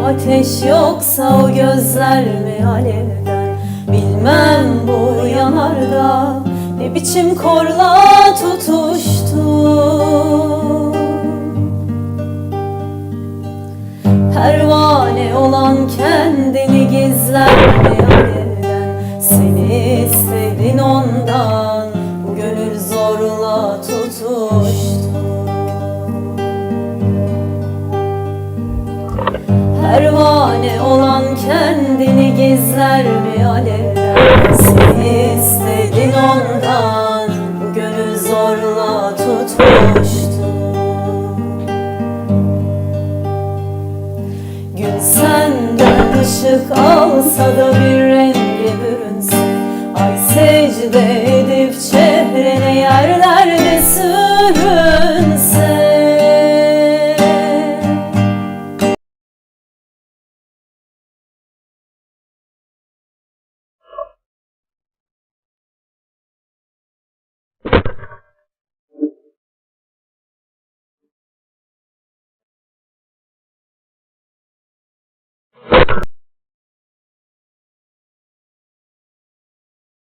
ateş yoksa o gözler mi alevden? Bilmem bu yanarda ne biçim korla tutuştu. Pervane olan kendini gizler mi alevden? Seni istedin ondan, bu gönül zorla tutuştu. Pervane olan kendini gizler mi alevden? Seni istedin ondan, bu gönül zorla tutuştu. Gün senden ışık alsa da bir renge bürünse, ay secde